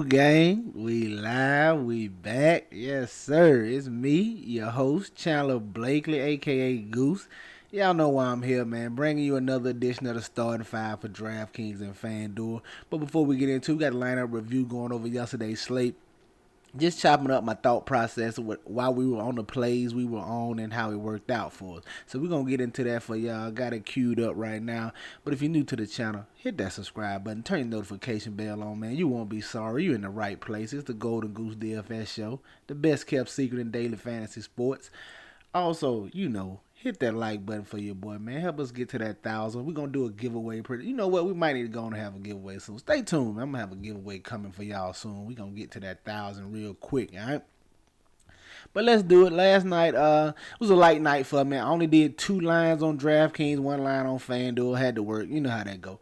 Gang, we live, we back. Yes, sir. It's me, your host, Chandler Blakely, aka Goose. Y'all know why I'm here, man. Bringing you another edition of the starting five for DraftKings and FanDuel. But before we get into it, we got a lineup review going over yesterday's slate, just chopping up my thought process while we were on the plays we were on and how it worked out for us. So we're gonna get into that for y'all. Got it queued up right now. But if you're new to the channel, hit that subscribe button, turn your notification bell on, man. You won't be sorry. You're in the right place. It's the Golden Goose DFS show, the best kept secret in daily fantasy sports. Also, hit that like button for your boy, man. Help us get to that 1,000. We're gonna do a giveaway. You know what? We might need to go and have a giveaway soon. Stay tuned. I'm gonna have a giveaway coming for y'all soon. We're gonna get to that 1,000 real quick, alright? But let's do it. Last night, was a light night for me. I only did 2 lines on DraftKings, 1 line on FanDuel. Had to work. You know how that go.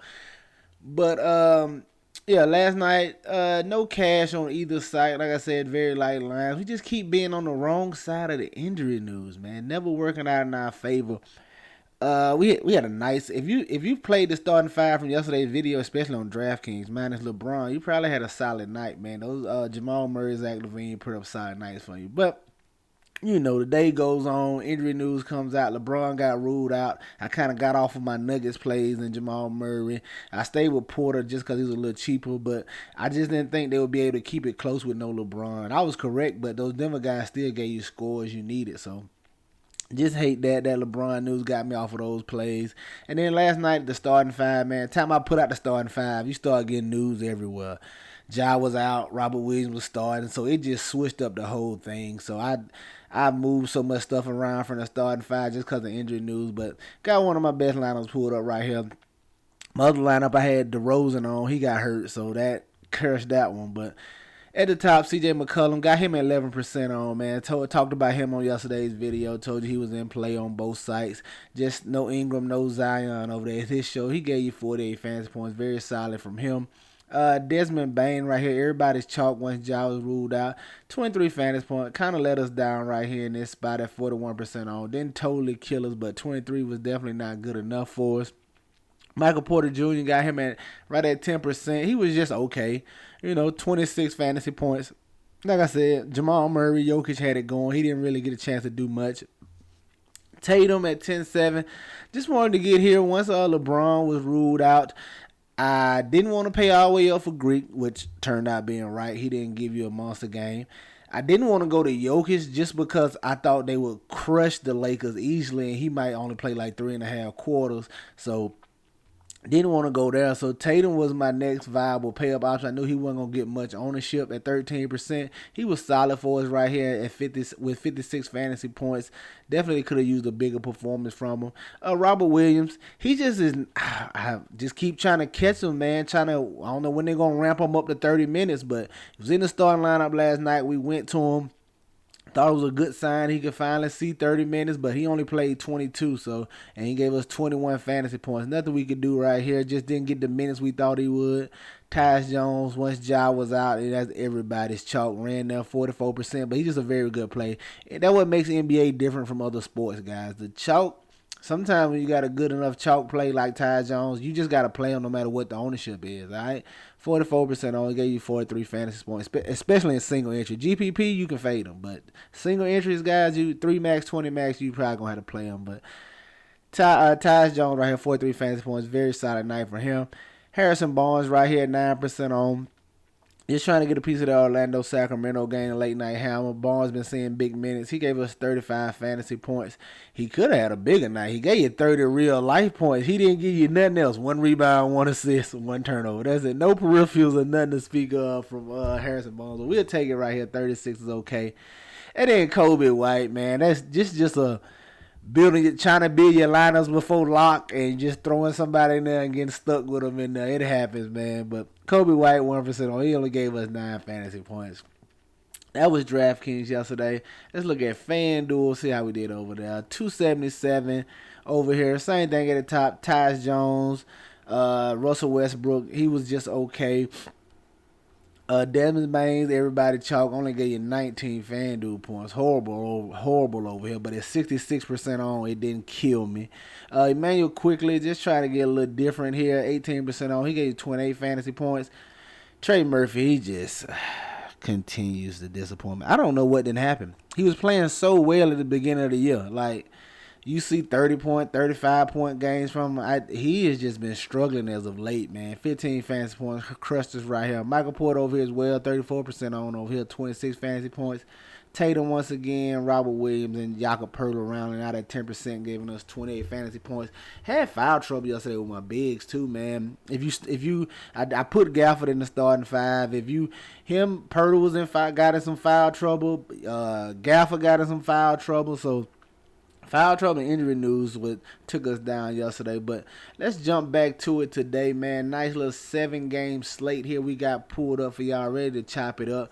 But yeah, last night, no cash on either side. Like I said, very light lines. We just keep being on the wrong side of the injury news, man. Never working out in our favor. We had a nice. If you played the starting five from yesterday's video, especially on DraftKings minus LeBron, you probably had a solid night, man. Those Jamal Murray, Zach LaVine put up solid nights for you, but the day goes on, injury news comes out. LeBron got ruled out. I kind of got off of my Nuggets plays and Jamal Murray. I stayed with Porter just because he was a little cheaper, but I just didn't think they would be able to keep it close with no LeBron. I was correct, but those Denver guys still gave you scores you needed, so just hate that LeBron news got me off of those plays. And then last night, the starting five, man. Time I put out the starting five, you start getting news everywhere. Ja was out, Robert Williams was starting, so it just switched up the whole thing. So I moved so much stuff around from the starting five just because of injury news. But got one of my best lineups pulled up right here. My other lineup, I had DeRozan on. He got hurt, so that cursed that one. But at the top, CJ McCollum, got him at 11% on, man. Talked about him on yesterday's video. Told you he was in play on both sites. Just no Ingram, no Zion over there. At his show, he gave you 48 fantasy points. Very solid from him. Desmond Bain right here. Everybody's chalk once Ja was ruled out. 23 fantasy points. Kind of let us down right here in this spot at 41% on. Didn't totally kill us, but 23 was definitely not good enough for us. Michael Porter Jr. got him at right at 10%. He was just okay. 26 fantasy points. Like I said, Jamal Murray, Jokic had it going. He didn't really get a chance to do much. Tatum at 10-7. Just wanted to get here once LeBron was ruled out. I didn't want to pay all the way up for Greek, which turned out being right. He didn't give you a monster game. I didn't want to go to Jokic just because I thought they would crush the Lakers easily, and he might only play like 3.5 quarters. So didn't want to go there. So Tatum was my next viable pay-up option. I knew he wasn't going to get much ownership at 13%. He was solid for us right here at 50 with 56 fantasy points. Definitely could have used a bigger performance from him. Robert Williams, he just is. I just keep trying to catch him, man. I don't know when they're going to ramp him up to 30 minutes, but he was in the starting lineup last night. We went to him. Thought it was a good sign he could finally see 30 minutes, but he only played 22, and he gave us 21 fantasy points. Nothing we could do right here. Just didn't get the minutes we thought he would. Tyus Jones, once Ja was out, that's everybody's chalk. Ran there 44%, but he's just a very good play. And that's what makes NBA different from other sports, guys. The chalk. Sometimes when you got a good enough chalk play like Ty Jones, you just got to play him no matter what the ownership is, all right? 44% only gave you 43 fantasy points, especially in single entry. GPP, you can fade them, but single entries, guys, you 3 max, 20 max, you probably going to have to play them. But Tyus Jones right here, 43 fantasy points, very solid night for him. Harrison Barnes right here, 9% on. Just trying to get a piece of the Orlando-Sacramento game, late night hammer. Barnes been seeing big minutes. He gave us 35 fantasy points. He could have had a bigger night. He gave you 30 real life points. He didn't give you nothing else. 1 rebound, 1 assist, 1 turnover. That's it. No peripherals or nothing to speak of from Harrison Barnes. But we'll take it right here. 36 is okay. And then Kobe White, man. That's just a trying to build your lineups before lock and just throwing somebody in there and getting stuck with them in there. It happens, man. But Kobe White, 1% on. He only gave us 9 fantasy points. That was DraftKings yesterday. Let's look at FanDuel, see how we did over there. 277 over here. Same thing at the top. Tyus Jones, Russell Westbrook. He was just okay. Desmond Baines, everybody chalk, only gave you 19 FanDuel points. Horrible over here, but it's 66% on. It didn't kill me. Emmanuel Quickly, just trying to get a little different here. 18% on. He gave you 28 fantasy points. Trey Murphy, he just continues to disappoint me. I don't know what didn't happen. He was playing so well at the beginning of the year. Like, you see 30-point, 35-point games from him. He has just been struggling as of late, man. 15 fantasy points, crushed us right here. Michael Porter over here as well, 34% on over here, 26 fantasy points. Tatum once again, Robert Williams, and Jakob Poeltl rounding out at 10%, giving us 28 fantasy points. Had foul trouble yesterday with my bigs too, man. I put Gafford in the starting five. Poeltl was got in some foul trouble. Gafford got in some foul trouble. So foul trouble and injury news took us down yesterday. But let's jump back to it today, man. Nice little 7-game slate here we got pulled up for y'all, ready to chop it up.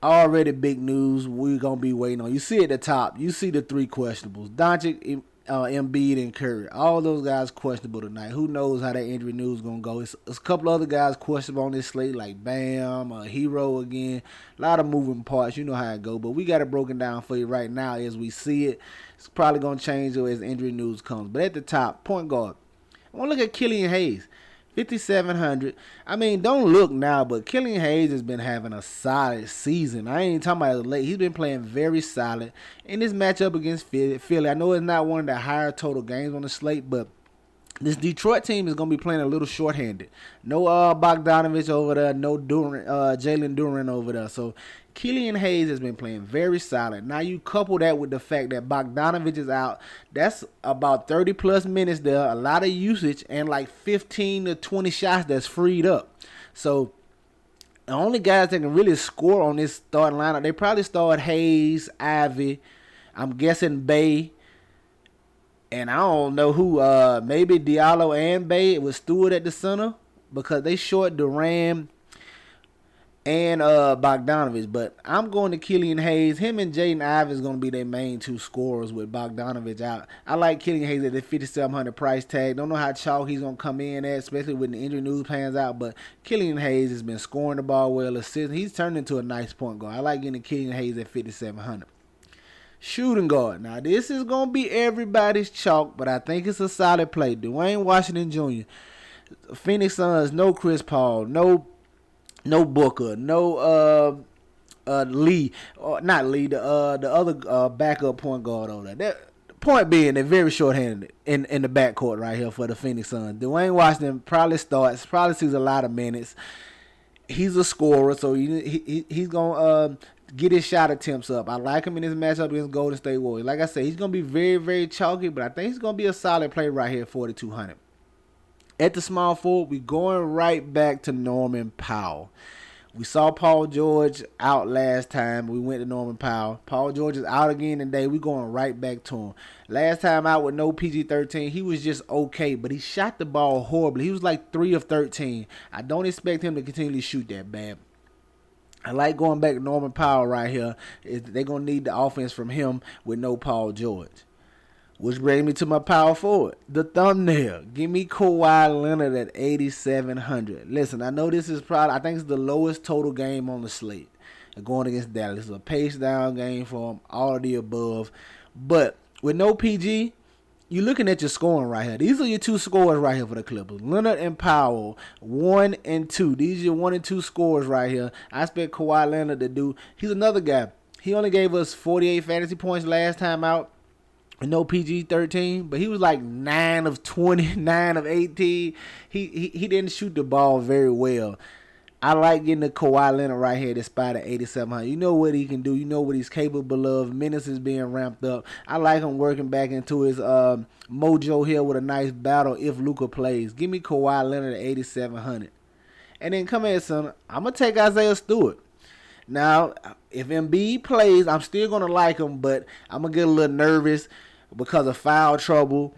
Already big news we're going to be waiting on. You see at the top, you see the 3 questionables. Doncic, Embiid, and Curry. All those guys questionable tonight. Who knows how that injury news is going to go. It's a couple other guys questionable on this slate, like Bam, Hero again. A lot of moving parts. You know how it go. But we got it broken down for you right now as we see it. It's probably going to change as injury news comes. But at the top, point guard. I want to look at Killian Hayes. 5,700. I mean, don't look now, but Killian Hayes has been having a solid season. I ain't talking about late. He's been playing very solid in this matchup against Philly. I know it's not one of the higher total games on the slate, but this Detroit team is going to be playing a little shorthanded. No Bogdanovich over there, no Jalen Duren over there. So Killian Hayes has been playing very solid. Now you couple that with the fact that Bogdanovich is out. That's about 30-plus minutes there, a lot of usage, and like 15 to 20 shots that's freed up. So the only guys that can really score on this starting lineup, they probably start Hayes, Ivy, I'm guessing Bay, and I don't know who, maybe Diallo and Bay with Stewart at the center because they short Durant and Bogdanovich. But I'm going to Killian Hayes. Him and Jaden Ivey is going to be their main 2 scorers with Bogdanovich out. I like Killian Hayes at the $5,700 price tag. Don't know how chalk he's going to come in at, especially when the injury news pans out. But Killian Hayes has been scoring the ball well, assisting. He's turned into a nice point guard. I like getting Killian Hayes at $5,700. Shooting guard. Now, this is going to be everybody's chalk, but I think it's a solid play. Dwayne Washington Jr., Phoenix Suns, no Chris Paul, no Booker, no Lee, not Lee, the other backup point guard over there. Point being, they're very short-handed in the backcourt right here for the Phoenix Suns. Dwayne Washington probably sees a lot of minutes. He's a scorer, so he's going to get his shot attempts up. I like him in this matchup against Golden State Warriors. Like I said, he's going to be very, very chalky, but I think he's going to be a solid play right here at 4,200. At the small forward, we're going right back to Norman Powell. We saw Paul George out last time. We went to Norman Powell. Paul George is out again today. We're going right back to him. Last time out with no PG-13, he was just okay, but he shot the ball horribly. He was like 3 of 13. I don't expect him to continually shoot that bad. I like going back to Norman Powell right here. They're going to need the offense from him with no Paul George. Which brings me to my power forward, the thumbnail. Give me Kawhi Leonard at 8,700. Listen, I know this is I think it's the lowest total game on the slate. Going against Dallas. It's a pace down game for him, all of the above. But with no PG, you're looking at your scoring right here. These are your 2 scorers right here for the Clippers. Leonard and Powell, 1 and 2. These are your 1 and 2 scorers right here. I expect Kawhi Leonard to do. He's another guy. He only gave us 48 fantasy points last time out. No PG-13, but he was like 9 of 20, 9 of 18. He didn't shoot the ball very well. I like getting the Kawhi Leonard right here at this spot at 8,700. You know what he can do. You know what he's capable of. Minutes is being ramped up. I like him working back into his mojo here with a nice battle if Luka plays. Give me Kawhi Leonard at 8,700. And then come here, son. I'm going to take Isaiah Stewart. Now, if Embiid plays, I'm still going to like him, but I'm going to get a little nervous because of foul trouble.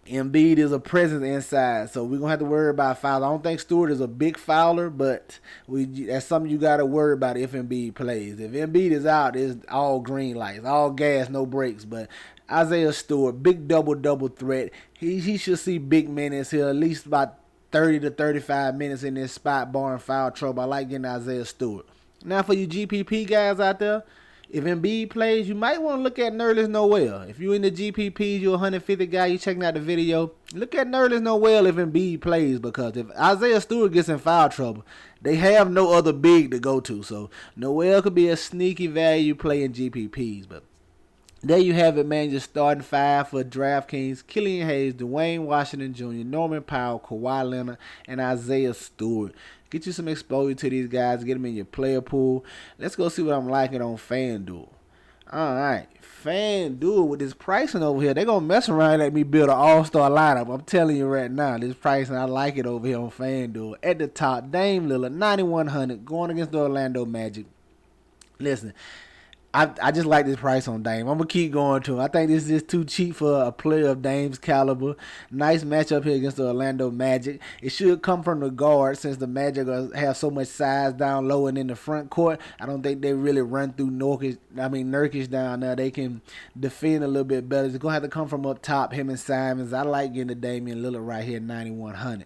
Embiid is a presence inside, so we're going to have to worry about fouls. I don't think Stewart is a big fouler, but that's something you got to worry about if Embiid plays. If Embiid is out, it's all green lights, all gas, no brakes. But Isaiah Stewart, big double threat. He should see big minutes here, at least about 30 to 35 minutes in this spot, barring foul trouble. I like getting Isaiah Stewart. Now for you GPP guys out there, If Embiid plays, you might want to look at Nerlens Noel. If you're in the GPPs, you're a 150 guy, you checking out the video, look at Nerlens Noel if Embiid plays, because if Isaiah Stewart gets in foul trouble, they have no other big to go to. So Noel could be a sneaky value play in GPPs. But there you have it, man. Just starting 5 for DraftKings: Killian Hayes, Dwayne Washington Jr., Norman Powell, Kawhi Leonard, and Isaiah Stewart. Get you some exposure to these guys. Get them in your player pool. Let's go see what I'm liking on FanDuel. All right. FanDuel, with this pricing over here, they're going to mess around and let me build an all-star lineup. I'm telling you right now, this pricing, I like it over here on FanDuel. At the top, Dame Lillard, 9,100, going against the Orlando Magic. Listen, I just like this price on Dame. I'm going to keep going to him. I think this is too cheap for a player of Dame's caliber. Nice matchup here against the Orlando Magic. It should come from the guard, since the Magic have so much size down low and in the front court. I don't think they really run through Nurkic down there. They can defend a little bit better. It's going to have to come from up top, him and Simons. I like getting the Damian Lillard right here, 9,100.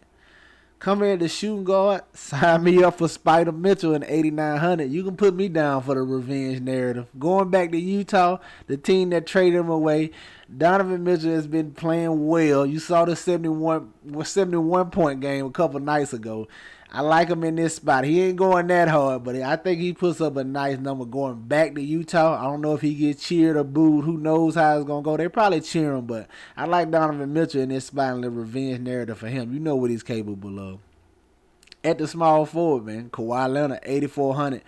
Coming at the shooting guard, sign me up for Spider Mitchell in 8,900. You can put me down for the revenge narrative. Going back to Utah, the team that traded him away, Donovan Mitchell has been playing well. You saw the 71 point game a couple nights ago. I like him in this spot. He ain't going that hard, but I think he puts up a nice number going back to Utah. I don't know if he gets cheered or booed. Who knows how it's going to go. They probably cheer him, but I like Donovan Mitchell in this spot and the revenge narrative for him. You know what he's capable of. At the small forward, man, Kawhi Leonard, 8,400.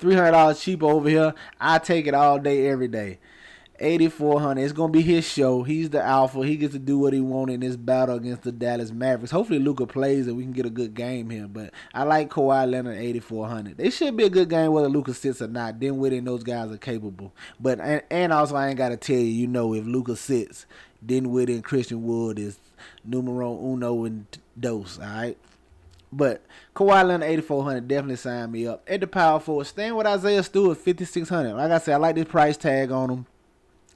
$300 cheaper over here. I take it all day, every day. 8,400. It's going to be his show. He's the alpha. He gets to do what he wants in this battle against the Dallas Mavericks. Hopefully Luka plays and we can get a good game here. But I like Kawhi Leonard, 8,400. They should be a good game whether Luka sits or not. Dinwiddie and those guys are capable. But and also I ain't got to tell you, if Luka sits, Dinwiddie and Christian Wood is numero uno and dos, all right? But Kawhi Leonard, 8,400, definitely sign me up. At the power forward, staying with Isaiah Stewart, 5,600. Like I said, I like this price tag on him.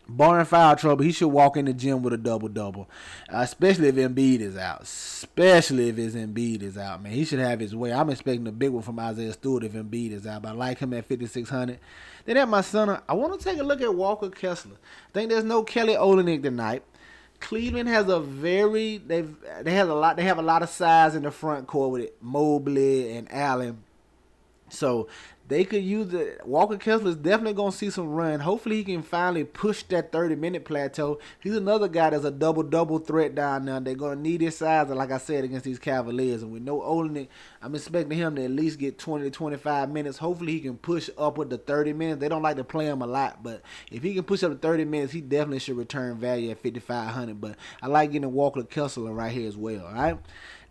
Barring foul trouble, he should walk in the gym with a double-double, especially if Embiid is out. Especially if his Embiid is out, man. He should have his way. I'm expecting a big one from Isaiah Stewart if Embiid is out, but I like him at 5,600. Then at my center, I want to take a look at Walker Kessler. I think there's no Kelly Olynyk tonight. Cleveland has they have a lot of size in the front court with it, Mobley and Allen. So they could use it. Walker Kessler is definitely going to see some run. Hopefully he can finally push that 30-minute plateau. He's another guy that's a double threat down there. They're going to need his size, like I said, against these Cavaliers. And with no Olynyk, I'm expecting him to at least get 20 to 25 minutes. Hopefully he can push upward to 30 minutes. They don't like to play him a lot, but if he can push up to 30 minutes, he definitely should return value at 5,500. But I like getting Walker Kessler right here as well, all right?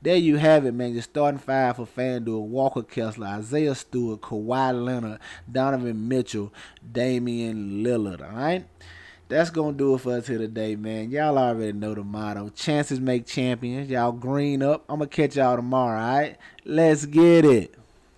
There you have it, man. Just starting 5 for FanDuel: Walker Kessler, Isaiah Stewart, Kawhi Leonard, Donovan Mitchell, Damian Lillard. All right? That's going to do it for us here today, man. Y'all already know the motto. Chances make champions. Y'all green up. I'm going to catch y'all tomorrow, all right? Let's get it.